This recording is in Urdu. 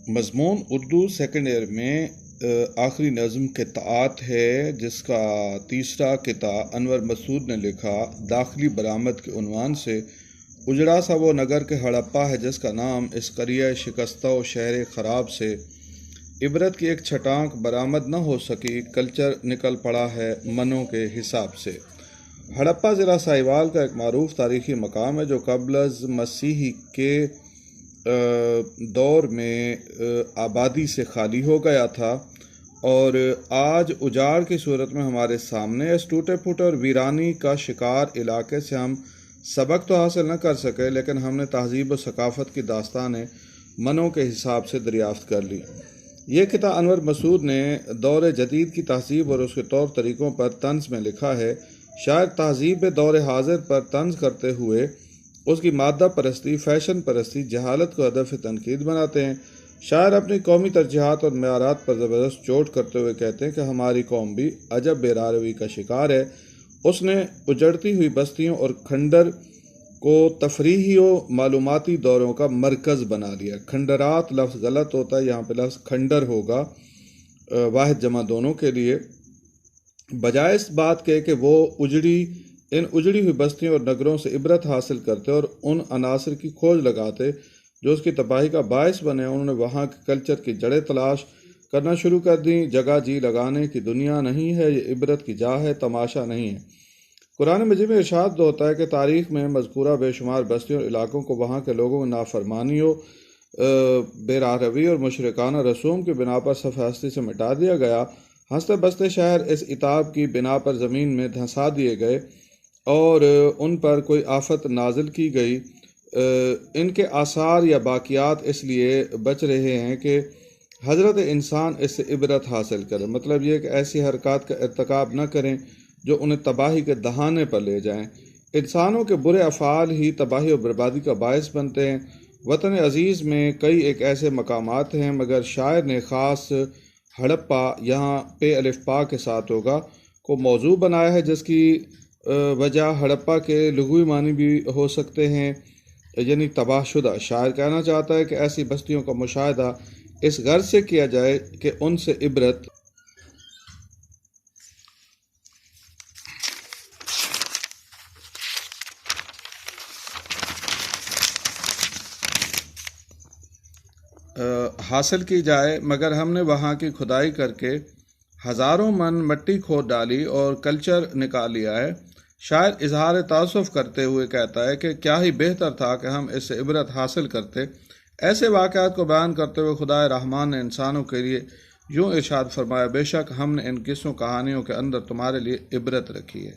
مضمون اردو سیکنڈ ایئر میں آخری نظم قطعات ہے، جس کا تیسرا قطعہ انور مسعود نے لکھا داخلی برآمد کے عنوان سے۔ اجڑا سا وہ نگر کے ہڑپا ہے جس کا نام اس قریہ شکستہ و شہر خراب سے۔ عبرت کی ایک چھٹانک برآمد نہ ہو سکی، کلچر نکل پڑا ہے منوں کے حساب سے۔ ہڑپا ضلع ساہیوال کا ایک معروف تاریخی مقام ہے جو قبل از مسیح کے دور میں آبادی سے خالی ہو گیا تھا اور آج اجاڑ کی صورت میں ہمارے سامنے۔ اس ٹوٹے پھوٹے اور ویرانی کا شکار علاقے سے ہم سبق تو حاصل نہ کر سکے، لیکن ہم نے تہذیب و ثقافت کی داستانیں منوں کے حساب سے دریافت کر لی۔ یہ قطعہ انور مسعود نے دور جدید کی تہذیب اور اس کے طور طریقوں پر طنز میں لکھا ہے۔ شاعر تہذیب دور حاضر پر طنز کرتے ہوئے اس کی مادہ پرستی، فیشن پرستی، جہالت کو ہدف تنقید بناتے ہیں۔ شاعر اپنی قومی ترجیحات اور معیارات پر زبردست چوٹ کرتے ہوئے کہتے ہیں کہ ہماری قوم بھی عجب بے راروی کا شکار ہے۔ اس نے اجڑتی ہوئی بستیوں اور کھنڈر کو تفریحی و معلوماتی دوروں کا مرکز بنا لیا۔ کھنڈرات لفظ غلط ہوتا ہے، یہاں پہ لفظ کھنڈر ہوگا، واحد جمع دونوں کے لیے۔ بجائے اس بات کے کہ وہ ان اجڑی ہوئی بستیوں اور نگروں سے عبرت حاصل کرتے اور ان عناصر کی کھوج لگاتے جو اس کی تباہی کا باعث بنے، انہوں نے وہاں کے کلچر کی جڑیں تلاش کرنا شروع کر دیں۔ جگہ جی لگانے کی دنیا نہیں ہے، یہ عبرت کی جا ہے، تماشا نہیں ہے۔ قرآن مجید میں ارشاد ہوتا ہے کہ تاریخ میں مذکورہ بے شمار بستیوں اور علاقوں کو وہاں کے لوگوں کی نافرمانی و بے راہروی اور مشرکانہ رسوم کی بنا پر صفحہ ہستی سے مٹا دیا گیا۔ ہنستے بستے شہر اس عتاب کی بنا پر زمین میں دھنسا دیے گئے اور ان پر کوئی آفت نازل کی گئی۔ ان کے آثار یا باقیات اس لیے بچ رہے ہیں کہ حضرت انسان اس سے عبرت حاصل کرے، مطلب یہ کہ ایسی حرکات کا ارتکاب نہ کریں جو انہیں تباہی کے دہانے پر لے جائیں۔ انسانوں کے برے افعال ہی تباہی و بربادی کا باعث بنتے ہیں۔ وطن عزیز میں کئی ایک ایسے مقامات ہیں، مگر شاعر نے خاص ہڑپا، یہاں پے الف پا کے ساتھ ہوگا، کو موضوع بنایا ہے، جس کی وجہ ہڑپا کے لغوی معنی بھی ہو سکتے ہیں، یعنی تباہ شدہ۔ شاعر کہنا چاہتا ہے کہ ایسی بستیوں کا مشاہدہ اس غرض سے کیا جائے کہ ان سے عبرت حاصل کی جائے، مگر ہم نے وہاں کی کھدائی کر کے ہزاروں من مٹی کھود ڈالی اور کلچر نکال لیا ہے۔ شاعر اظہار تأسف کرتے ہوئے کہتا ہے کہ کیا ہی بہتر تھا کہ ہم اس سے عبرت حاصل کرتے۔ ایسے واقعات کو بیان کرتے ہوئے خدائے رحمان نے انسانوں کے لیے یوں ارشاد فرمایا، بے شک ہم نے ان قصوں کہانیوں کے اندر تمہارے لیے عبرت رکھی ہے۔